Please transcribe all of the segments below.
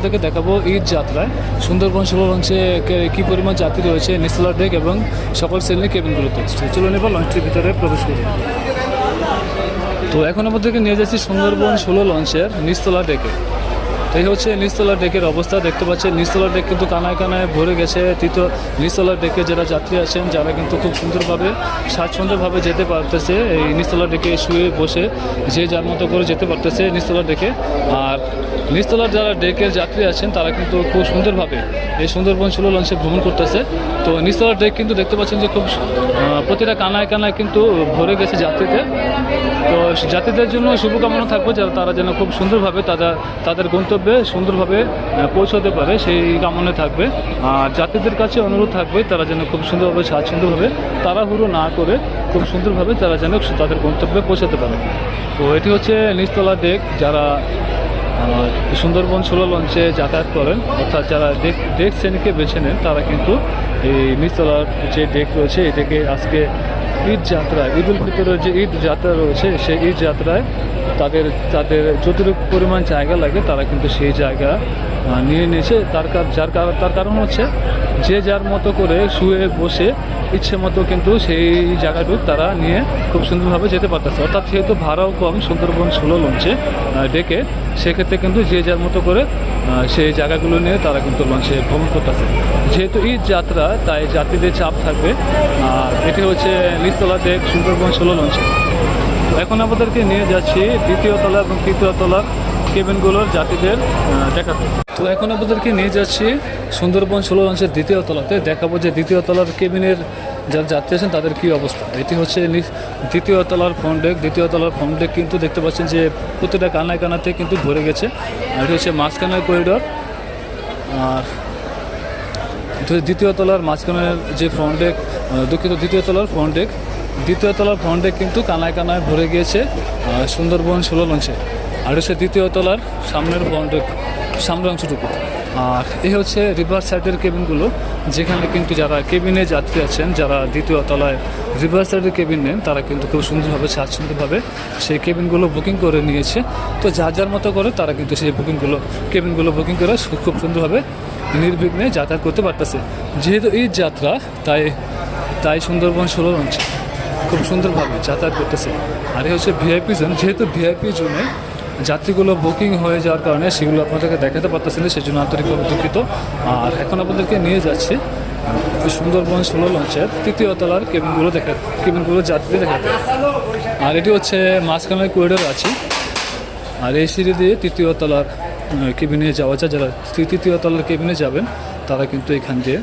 আপনাদেরকে দেখাবো ঈদ যাত্রায় সুন্দরবন 16 লঞ্চে কী পরিমাণ যাত্রী রয়েছে নিচতলার ডেক এবং সকল শ্রেণীর কেবিনগুলোতে। চলুন এবার লঞ্চটির ভিতরে প্রবেশ করি। তো এখন আমাদেরকে নিয়ে যাচ্ছি সুন্দরবন 16 লঞ্চের নিচতলা ডেকে। তো এই হচ্ছে নিচতলা ডেকের অবস্থা, দেখতে পাচ্ছেন নিচতলা ডেক কিন্তু কানায় কানায় ভরে গেছে। নিচতলা ডেকে যারা যাত্রী আছেন যারা কিন্তু খুব সুন্দরভাবে স্বাচ্ছন্দ্যভাবে যেতে পারতেছে, এই নিচতলা ডেকে শুয়ে বসে যে যার মতো করে যেতে পারতেছে নিচতলা ডেকে। আর নিচতলার যারা ডেকের যাত্রী আছেন তারা কিন্তু খুব সুন্দরভাবে এই সুন্দরবন 16 লঞ্চে ভ্রমণ করতেছে। তো নিচতলার ডেক কিন্তু দেখতে পাচ্ছেন যে খুব প্রতিটা কানায় কানায় কিন্তু ভরে গেছে যাত্রীতে। তো যাত্রীদের জন্য শুভকামনা থাকবে যারা তারা যেন খুব সুন্দরভাবে তাদের গন্তব্যে সুন্দরভাবে পৌঁছাতে পারে, সেই কামনা থাকবে। আর যাত্রীদের কাছে অনুরোধ থাকবে তারা যেন খুব সুন্দরভাবে স্বাচ্ছন্দ্যভাবে তাড়াহুড়ো না করে খুব সুন্দরভাবে তারা যেন তাদের গন্তব্যে পৌঁছাতে পারে। তো এটি হচ্ছে নিচতলা ডেক। যারা সুন্দরবন 16 লঞ্চে যাতায়াত করেন অর্থাৎ যারা ডেক শ্রেণীকে বেছে নেন তারা কিন্তু এই নিচতলার যে ডেক রয়েছে এই ডেকে আজকে ঈদ যাত্রায়, ঈদ উল ফিতরের যে ঈদ যাত্রা রয়েছে সেই ঈদ যাত্রায় তাদের যতটুকু পরিমাণ জায়গা লাগে তারা কিন্তু সেই জায়গা নিয়ে নিয়েছে। তার কারণ হচ্ছে যে যার মতো করে শুয়ে বসে ইচ্ছে মতো কিন্তু সেই জায়গাটুকু তারা নিয়ে খুব সুন্দরভাবে যেতে পারতেছে। অর্থাৎ যেহেতু ভাড়াও কম সুন্দরবন 16 লঞ্চে ডেকে, সেক্ষেত্রে কিন্তু যে যার মতো করে সেই জায়গাগুলো নিয়ে তারা কিন্তু লঞ্চে ভ্রমণ করতেছে। যেহেতু ঈদ যাত্রা তাই যাত্রীদের চাপ থাকবে। আর এটি হচ্ছে নিচতলা ডেক সুন্দরবন 16 লঞ্চে। তো এখন আমাদেরকে নিয়ে যাচ্ছি দ্বিতীয় তলা এবং তৃতীয় তলার কেবিনগুলোর যাত্রীদের দেখাতে। তো এখন আপনাদেরকে নিয়ে যাচ্ছি সুন্দরবন 16 লঞ্চের দ্বিতীয় তলাতে, দেখাবো যে দ্বিতীয় তলার কেবিনের যারা যাত্রী আছেন তাদের কী অবস্থা। এটি হচ্ছে দ্বিতীয় তলার ফ্রন্ট ডেক। দ্বিতীয় তলার ফ্রন্ট ডেক কিন্তু দেখতে পাচ্ছেন যে প্রতিটা কানায় কানাতে কিন্তু ভরে গেছে। আর এটি হচ্ছে মাঝখানের করিডর। আর এটি হচ্ছে দ্বিতীয় তলার মাঝখানের যে ফ্রন্ট ডেক, দুঃখিত দ্বিতীয় তলার ফ্রন্ট ডেক। দ্বিতীয় তলার ফ্রন্ট ডেক কিন্তু কানায় কানায় ভরে গিয়েছে সুন্দরবন 16 লঞ্চে। আর হচ্ছে দ্বিতীয় তলার সামনের ফ্রন্ট ডেক, সামনের অংশটুকু। আর এই হচ্ছে রিভার সাইডের কেবিনগুলো, যেখানে কিন্তু যারা কেবিনে যাত্রী আছেন যারা দ্বিতীয় তলায় রিভার সাইডের কেবিন নেন তারা কিন্তু খুব সুন্দরভাবে স্বাচ্ছন্দ্যভাবে সেই কেবিনগুলো বুকিং করে নিয়েছে। তো যার মতো করে তারা কিন্তু সেই কেবিনগুলো বুকিং করে খুব সুন্দরভাবে নির্বিঘ্নে যাতায়াত করতে পারতেছে। যেহেতু এই যাত্রা তাই সুন্দরবন 16 লঞ্চে খুব সুন্দরভাবে যাতায়াত করতেছে। আর এই হচ্ছে ভিআইপি জোন। যেহেতু ভিআইপি জোনে যাত্রীগুলো বুকিং হয়ে যাওয়ার কারণে সেগুলো আপনাদেরকে দেখাতে পারতেছেন না, সেই জন্য আন্তরিকভাবে দুঃখিত। আর এখন আপনাদেরকে নিয়ে যাচ্ছি সুন্দরবন 16 লঞ্চের তৃতীয় তলার কেবিনগুলো যাত্রী দেখাতে। আর এটি হচ্ছে মাঝখানের করিডোর আছে। আর এই সিঁড়ি দিয়ে তৃতীয় তলার কেবিনে যাওয়া যায়। যারা তৃতীয় তলার কেবিনে যাবেন তারা কিন্তু এখান দিয়ে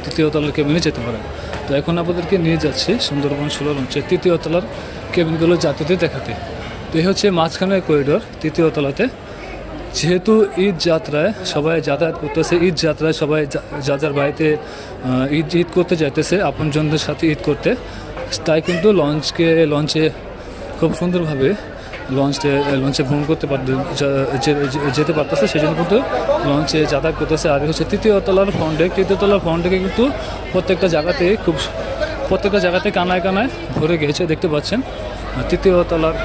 তৃতীয় তলার কেবিনে যেতে পারেন। তো এখন আপনাদেরকে নিয়ে যাচ্ছি সুন্দরবন 16 লঞ্চের তৃতীয় তলার কেবিনগুলো যাত্রীদের দেখাতে। তো এই হচ্ছে মাঝখানের করিডোর তৃতীয় তলাতে। যেহেতু ঈদ যাত্রায় সবাই যাতায়াত করতেছে, ঈদ যাত্রায় সবাই যার বাড়িতে ঈদ করতে যাইতেছে আপনজনদের সাথে ঈদ করতে, তাই কিন্তু লঞ্চে খুব সুন্দরভাবে লঞ্চে ভ্রমণ করতে যেতে পারতেছে, সেই জন্য কিন্তু লঞ্চে যাতায়াত করতেছে। আর হচ্ছে তৃতীয় তলার ফ্রন্ট ডেক। তৃতীয় তলার ফ্রন্ট ডেকে কিন্তু প্রত্যেকটা জায়গাতে কানায় কানায় ভরে গিয়েছে, দেখতে পাচ্ছেন তৃতীয় তলার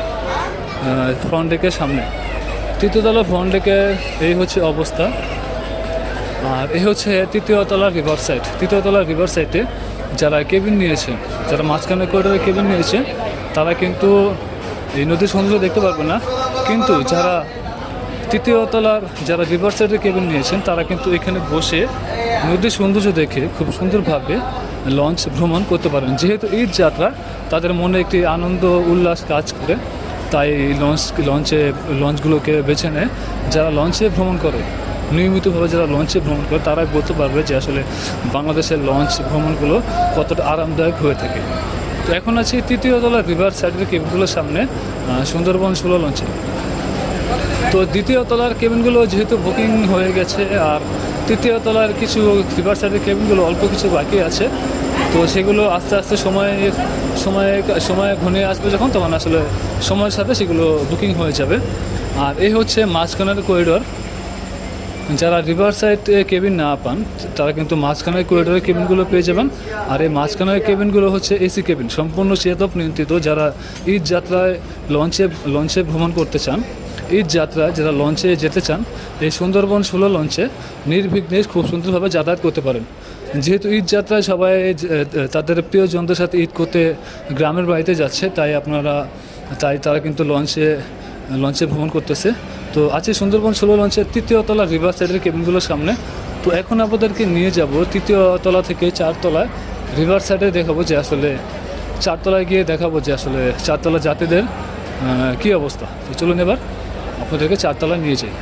ফ্রন্ট ডেকের সামনে। তৃতীয় তলার ফ্রন্ট ডেকে এই হচ্ছে অবস্থা। আর এই হচ্ছে তৃতীয় তলার রিভার সাইড। তৃতীয় তলার রিভার সাইডে যারা কেবিন নিয়েছে, যারা মাঝখানে করিডোরে কেবিন নিয়েছে তারা কিন্তু এই নদীর সৌন্দর্য দেখতে পারবে না, কিন্তু যারা তৃতীয় তলার যারা রিভার সাইডে কেবিন নিয়েছেন তারা কিন্তু এখানে বসে নদীর সৌন্দর্য দেখে খুব সুন্দরভাবে লঞ্চ ভ্রমণ করতে পারেন। যেহেতু ঈদ যাত্রা তাদের মনে একটি আনন্দ উল্লাস কাজ করে, তাই লঞ্চগুলোকে বেছে নেয়। যারা লঞ্চে ভ্রমণ করে নিয়মিতভাবে, যারা লঞ্চে ভ্রমণ করে তারাই বলতে পারবে যে আসলে বাংলাদেশের লঞ্চ ভ্রমণগুলো কতটা আরামদায়ক হয়ে থাকে। তো এখন আছি তৃতীয় তলার রিভার সাইডের কেবিনগুলোর সামনে সুন্দরবন 16 লঞ্চে। তো দ্বিতীয় তলার কেবিনগুলো যেহেতু বুকিং হয়ে গেছে, আর তৃতীয় তলার কিছু রিভার সাইডের কেবিনগুলো অল্প কিছু বাকি আছে। তো সেগুলো আস্তে আস্তে সময় ঘনিয়ে আসবে যখন, তখন আসলে সময়ের সাথে সেগুলো বুকিং হয়ে যাবে। আর এই হচ্ছে মাঝখানের করিডোর। যারা রিভার সাইড কেবিন না পান তারা কিন্তু মাঝখানের করিডোরের কেবিনগুলো পেয়ে যাবেন। আর এই মাঝখানের কেবিনগুলো হচ্ছে এসি কেবিন, সম্পূর্ণ চেতক নিয়ন্ত্রিত। যারা ঈদ যাত্রায় লঞ্চে ভ্রমণ করতে চান, ঈদ যাত্রায় যারা লঞ্চে যেতে চান, এই সুন্দরবন 16 লঞ্চে নির্বিঘ্নে খুব সুন্দরভাবে যাতায়াত করতে পারেন। যেহেতু ঈদ যাত্রায় সবাই তাদের প্রিয়জনদের সাথে ঈদ করতে গ্রামের বাড়িতে যাচ্ছে, তাই তারা কিন্তু লঞ্চে ভ্রমণ করতেছে। তো আছে সুন্দরবন 16 লঞ্চের 3য় তলা রিভার সাইডের কেবিনগুলোর সামনে। তো এখন আপনাদেরকে নিয়ে যাব 3য় তলা থেকে 4 তলায় রিভার সাইডে দেখাবো যে আসলে 4 তলায় গিয়ে দেখাবো যে আসলে 4 তলা যাত্রীদের কী অবস্থা। তো চলুন এবার আপনাদেরকে 4 তলায় নিয়ে যাই।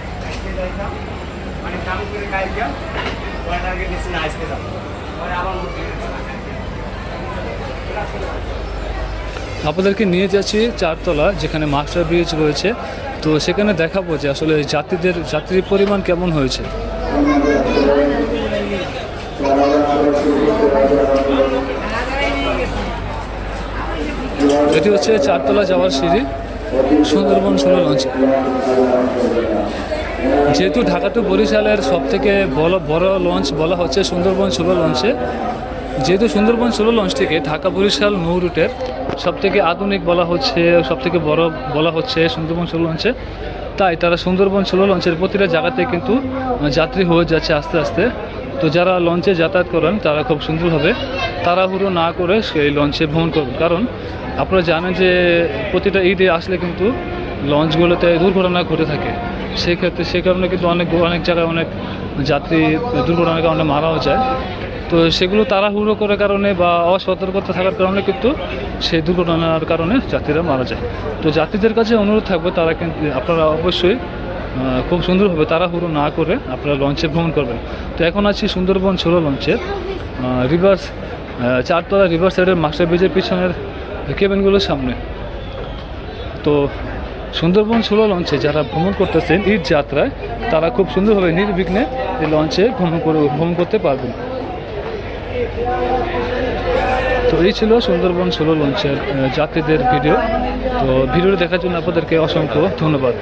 আপনাদেরকে নিয়ে যাচ্ছি 4 তলা, যেখানে মাস্টার ব্রিজ রয়েছে। তো সেখানে দেখাবো যে আসলে যাত্রীর পরিমাণ কেমন হয়েছে। এটি হচ্ছে 4 তলা যাওয়ার সিঁড়ি সুন্দরবন 16 লঞ্চে। যেহেতু ঢাকা টু বরিশালের সবথেকে বড় লঞ্চ বলা হচ্ছে সুন্দরবন 16 লঞ্চে, যেহেতু সুন্দরবন 16 লঞ্চটিকে ঢাকা বরিশাল নৌ রুটের সবথেকে আধুনিক বলা হচ্ছে, সবথেকে বড় বলা হচ্ছে সুন্দরবন 16 লঞ্চে, তাই তারা সুন্দরবন 16 লঞ্চের প্রতিটা জায়গাতে কিন্তু যাত্রী হয়ে যাচ্ছে আস্তে আস্তে। তো যারা লঞ্চে যাতায়াত করেন তারা খুব সুন্দরভাবে তাড়াহুড়ো না করে সেই লঞ্চে ভ্রমণ করবেন, কারণ আপনারা জানেন যে প্রতিটা ঈদে আসলে কিন্তু লঞ্চগুলোতে দুর্ঘটনা ঘটে থাকে। সে কারণে কিন্তু অনেক জায়গায় অনেক যাত্রী দুর্ঘটনার কারণে মারাও যায়। তো সেগুলো তাড়াহুড়ো করার কারণে বা অসতর্কতা থাকার কারণে কিন্তু সেই দুর্ঘটনার কারণে যাত্রীরা মারা যায়। তো যাত্রীদের কাছে অনুরোধ থাকবে তারা কিন্তু আপনারা অবশ্যই খুব সুন্দরভাবে তাড়াহুড়ো না করে আপনারা লঞ্চে ভ্রমণ করবেন। তো এখন আছি সুন্দরবন 16 লঞ্চের 4 তলা রিভার সাইডের মাস্টার ব্রিজের পিছনের কেবিনগুলোর সামনে। তো সুন্দরবন 16 লঞ্চে যারা ভ্রমণ করতেছেন ঈদ যাত্রায়, তারা খুব সুন্দরভাবে নির্বিঘ্নে এই লঞ্চে ভ্রমণ করতে পারবেন। তো এই ছিল সুন্দরবন 16 লঞ্চের যাত্রীদের ভিডিও। তো ভিডিওটি দেখার জন্য আপনাদেরকে অসংখ্য ধন্যবাদ।